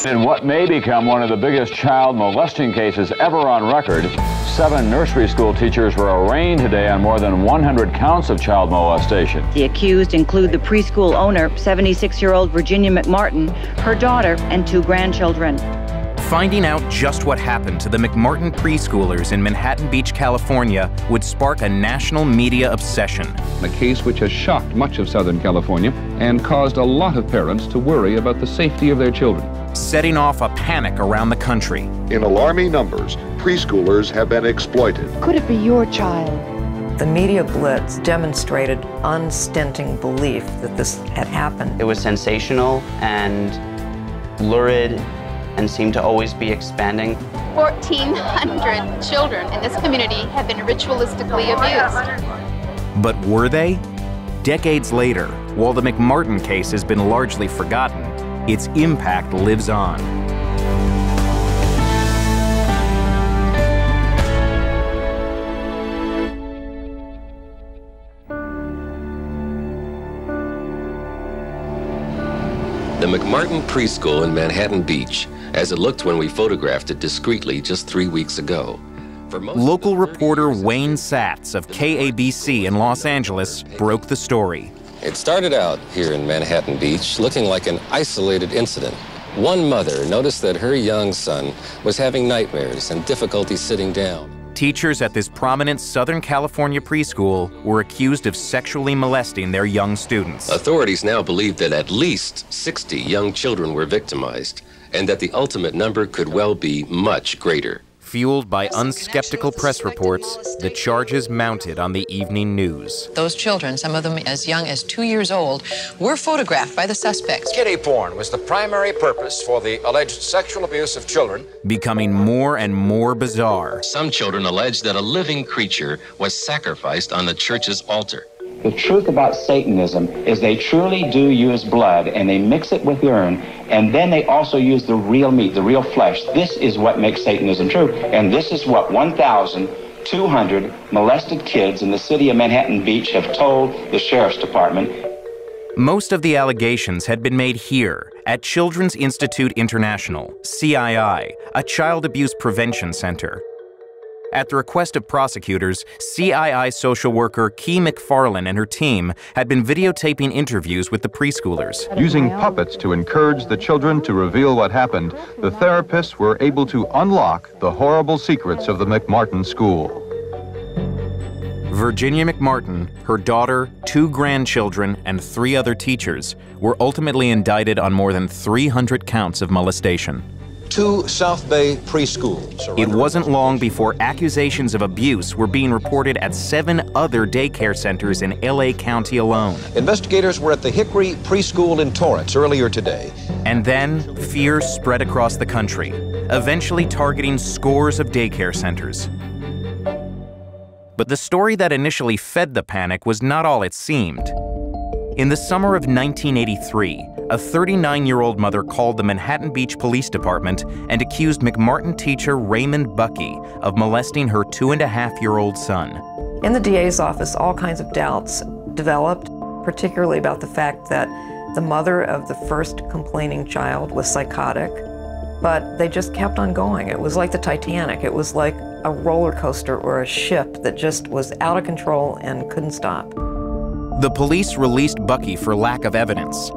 In what may become one of the biggest child molesting cases ever on record, 7 nursery school teachers were arraigned today on more than 100 counts of child molestation. The accused include the preschool owner, 76-year-old Virginia McMartin, her daughter, and 2 grandchildren. Finding out just what happened to the McMartin preschoolers in Manhattan Beach, California would spark a national media obsession. A case which has shocked much of Southern California and caused a lot of parents to worry about the safety of their children. Setting off a panic around the country. In alarming numbers, preschoolers have been exploited. Could it be your child? The media blitz demonstrated unstinting belief that this had happened. It was sensational and lurid and seemed to always be expanding. 1,400 children in this community have been ritualistically abused. But were they? Decades later, while the McMartin case has been largely forgotten, its impact lives on. The McMartin Preschool in Manhattan Beach, as it looked when we photographed it discreetly just 3 weeks ago. Local reporter Wayne Satz of KABC in Los Angeles broke the story. It started out here in Manhattan Beach looking like an isolated incident. One mother noticed that her young son was having nightmares and difficulty sitting down. Teachers at this prominent Southern California preschool were accused of sexually molesting their young students. Authorities now believe that at least 60 young children were victimized, and that the ultimate number could well be much greater. Fueled by unskeptical press reports, the charges mounted on the evening news. Those children, some of them as young as 2 years old, were photographed by the suspects. Kiddie porn was the primary purpose for the alleged sexual abuse of children. Becoming more and more bizarre. Some children allege that a living creature was sacrificed on the church's altar. The truth about Satanism is they truly do use blood, and they mix it with urine, and then they also use the real meat, the real flesh. This is what makes Satanism true, and this is what 1,200 molested kids in the city of Manhattan Beach have told the Sheriff's Department. Most of the allegations had been made here at Children's Institute International, CII, a child abuse prevention center. At the request of prosecutors, CII social worker Kee McFarlane and her team had been videotaping interviews with the preschoolers. Using puppets to encourage the children to reveal what happened, the therapists were able to unlock the horrible secrets of the McMartin school. Virginia McMartin, her daughter, 2 grandchildren, and 3 other teachers were ultimately indicted on more than 300 counts of molestation. 2 South Bay preschools. It wasn't long before accusations of abuse were being reported at 7 other daycare centers in LA County alone. Investigators were at the Hickory Preschool in Torrance earlier today. And then fear spread across the country, eventually targeting scores of daycare centers. But the story that initially fed the panic was not all it seemed. In the summer of 1983, a 39-year-old mother called the Manhattan Beach Police Department and accused McMartin teacher Raymond Buckey of molesting her 2.5-year-old son. In the DA's office, all kinds of doubts developed, particularly about the fact that the mother of the first complaining child was psychotic, but they just kept on going. It was like the Titanic. It was like a roller coaster or a ship that just was out of control and couldn't stop. The police released Buckey for lack of evidence.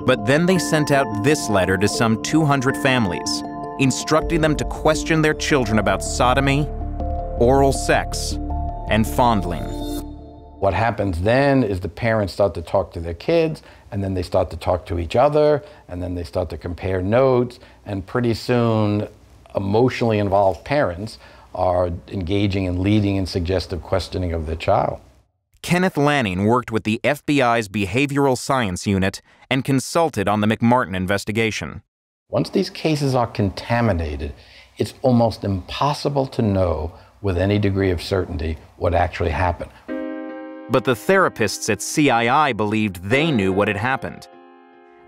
But then they sent out this letter to some 200 families, instructing them to question their children about sodomy, oral sex, and fondling. What happens then is the parents start to talk to their kids, and then they start to talk to each other, and then they start to compare notes, and pretty soon emotionally involved parents are engaging in leading and suggestive questioning of their child. Kenneth Lanning worked with the FBI's Behavioral Science Unit and consulted on the McMartin investigation. Once these cases are contaminated, it's almost impossible to know with any degree of certainty what actually happened. But the therapists at CII believed they knew what had happened.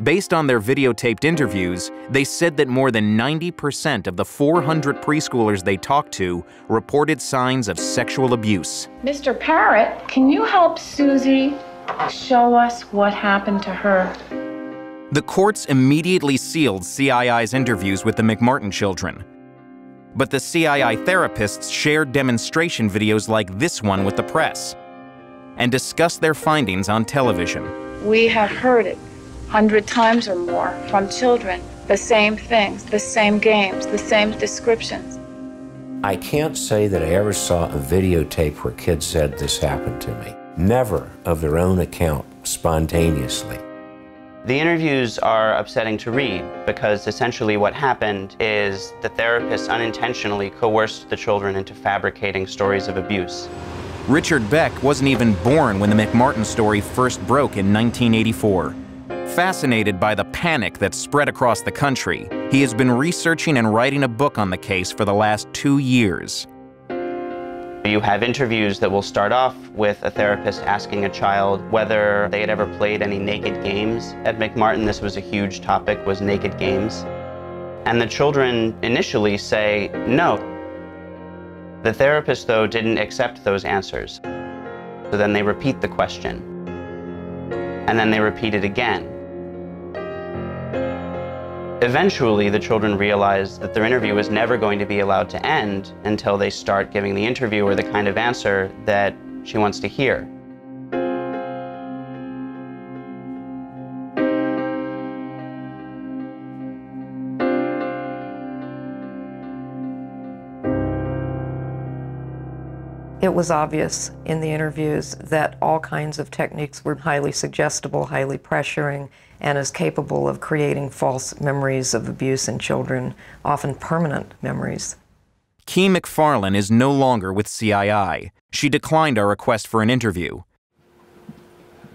Based on their videotaped interviews, they said that more than 90% of the 400 preschoolers they talked to reported signs of sexual abuse. Mr. Parrott, can you help Susie show us what happened to her? The courts immediately sealed CII's interviews with the McMartin children. But the CII therapists shared demonstration videos like this one with the press and discussed their findings on television. We have heard it 100 times or more from children, the same things, the same games, the same descriptions. I can't say that I ever saw a videotape where kids said this happened to me. Never of their own account, spontaneously. The interviews are upsetting to read because essentially what happened is the therapists unintentionally coerced the children into fabricating stories of abuse. Richard Beck wasn't even born when the McMartin story first broke in 1984. Fascinated by the panic that spread across the country, he has been researching and writing a book on the case for the last 2 years. You have interviews that will start off with a therapist asking a child whether they had ever played any naked games. At McMartin, this was a huge topic, was naked games. And the children initially say no. The therapist, though, didn't accept those answers. So then they repeat the question. And then they repeat it again. Eventually, the children realize that their interview is never going to be allowed to end until they start giving the interviewer the kind of answer that she wants to hear. It was obvious in the interviews that all kinds of techniques were highly suggestible, highly pressuring, and is capable of creating false memories of abuse in children, often permanent memories. Kee McFarlane is no longer with CII. She declined our request for an interview.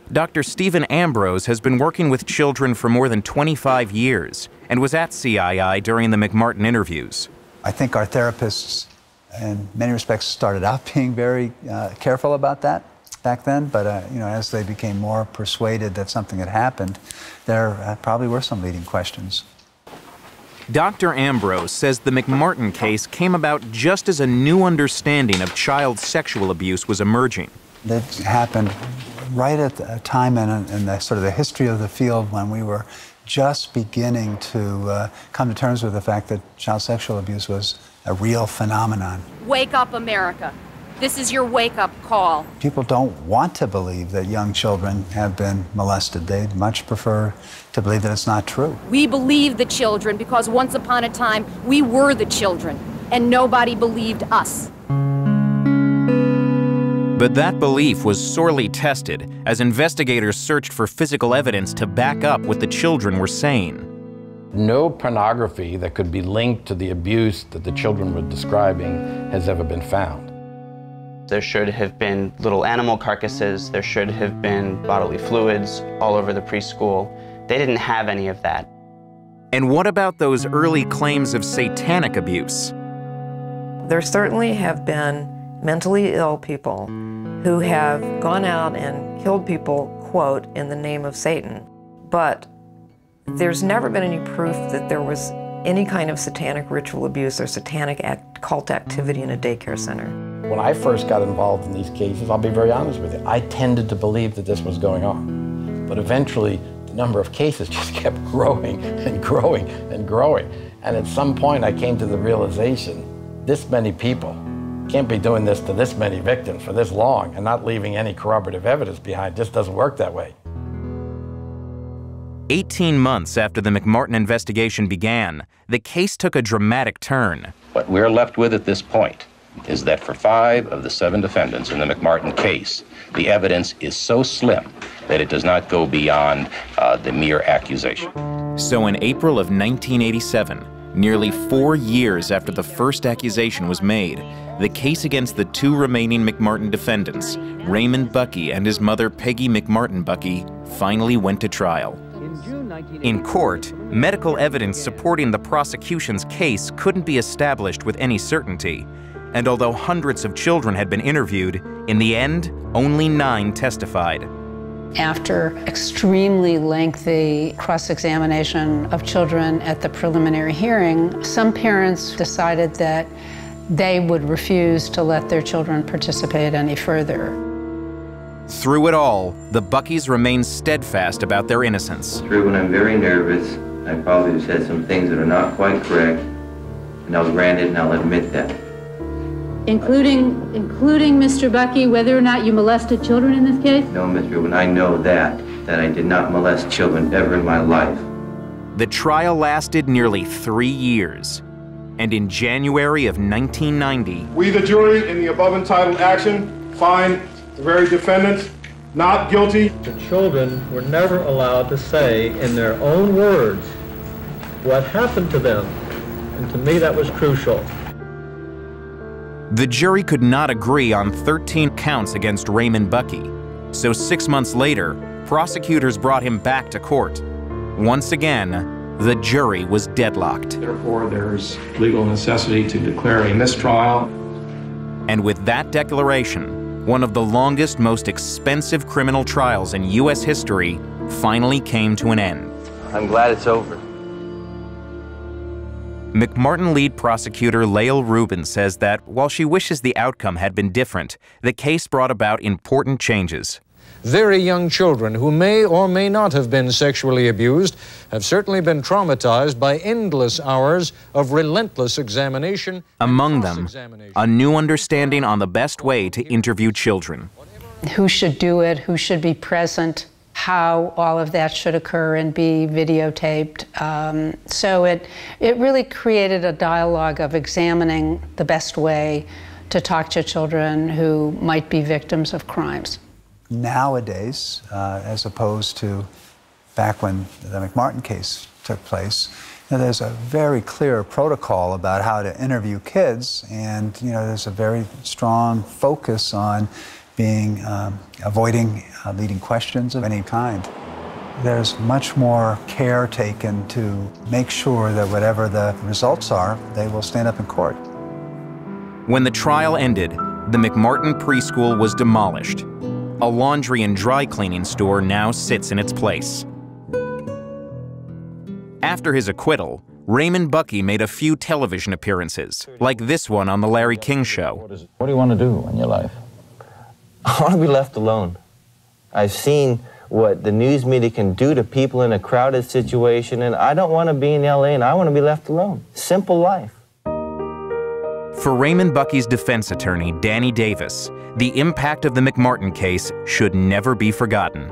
Dr. Stephen Ambrose has been working with children for more than 25 years and was at CII during the McMartin interviews. I think our therapists, in many respects, started out being very careful about that back then, but as they became more persuaded that something had happened, there probably were some leading questions. Dr. Ambrose says the McMartin case came about just as a new understanding of child sexual abuse was emerging. It happened right at a time in the sort of the history of the field when we were just beginning to come to terms with the fact that child sexual abuse was a real phenomenon. Wake up, America. This is your wake-up call. People don't want to believe that young children have been molested. They'd much prefer to believe that it's not true. We believe the children because once upon a time, we were the children, and nobody believed us. But that belief was sorely tested as investigators searched for physical evidence to back up what the children were saying. No pornography that could be linked to the abuse that the children were describing has ever been found. There should have been little animal carcasses, there should have been bodily fluids all over the preschool. They didn't have any of that. And what about those early claims of satanic abuse? There certainly have been mentally ill people who have gone out and killed people, quote, in the name of Satan. But there's never been any proof that there was any kind of satanic ritual abuse or satanic cult activity in a daycare center. When I first got involved in these cases, I'll be very honest with you, I tended to believe that this was going on. But eventually, the number of cases just kept growing and growing and growing. And at some point, I came to the realization, this many people can't be doing this to this many victims for this long and not leaving any corroborative evidence behind. It just doesn't work that way. 18 months after the McMartin investigation began, the case took a dramatic turn. What we're left with at this point is that for 5 of the 7 defendants in the McMartin case, the evidence is so slim that it does not go beyond the mere accusation. So in April of 1987, nearly 4 years after the first accusation was made, the case against the 2 remaining McMartin defendants, Raymond Buckey and his mother Peggy McMartin Buckey, finally went to trial. In court, medical evidence supporting the prosecution's case couldn't be established with any certainty. And although hundreds of children had been interviewed, in the end, only 9 testified. After extremely lengthy cross-examination of children at the preliminary hearing, some parents decided that they would refuse to let their children participate any further. Through it all, the Buckys remain steadfast about their innocence. True, when I'm very nervous, I probably have said some things that are not quite correct, and I'll grant it and I'll admit that. Including Mr. Bucky, whether or not you molested children in this case? No, Mr. When I know that I did not molest children ever in my life. The trial lasted nearly 3 years, and in January of 1990, we, the jury, in the above entitled action, find the very defendants not guilty. The children were never allowed to say in their own words what happened to them, and to me that was crucial. The jury could not agree on 13 counts against Raymond Bucky, so 6 months later, prosecutors brought him back to court. Once again, the jury was deadlocked. Therefore, there's legal necessity to declare a mistrial. And with that declaration, one of the longest, most expensive criminal trials in U.S. history finally came to an end. I'm glad it's over. McMartin lead prosecutor Lael Rubin says that while she wishes the outcome had been different, the case brought about important changes. Very young children who may or may not have been sexually abused have certainly been traumatized by endless hours of relentless examination. Among them, a new understanding on the best way to interview children. Who should do it, who should be present, how all of that should occur and be videotaped. So it really created a dialogue of examining the best way to talk to children who might be victims of crimes. Nowadays, as opposed to back when the McMartin case took place, there's a very clear protocol about how to interview kids, and there's a very strong focus on avoiding leading questions of any kind. There's much more care taken to make sure that whatever the results are, they will stand up in court. When the trial ended, the McMartin Preschool was demolished. A laundry and dry cleaning store now sits in its place. After his acquittal, Raymond Bucky made a few television appearances, like this one on The Larry King Show. What do you want to do in your life? I want to be left alone. I've seen what the news media can do to people in a crowded situation, and I don't want to be in LA, and I want to be left alone. Simple life. For Raymond Bucky's defense attorney, Danny Davis, the impact of the McMartin case should never be forgotten.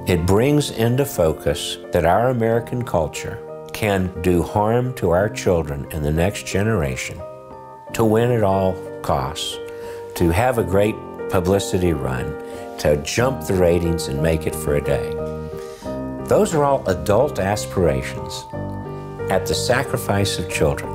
It brings into focus that our American culture can do harm to our children and the next generation, to win at all costs, to have a great publicity run, to jump the ratings and make it for a day. Those are all adult aspirations at the sacrifice of children.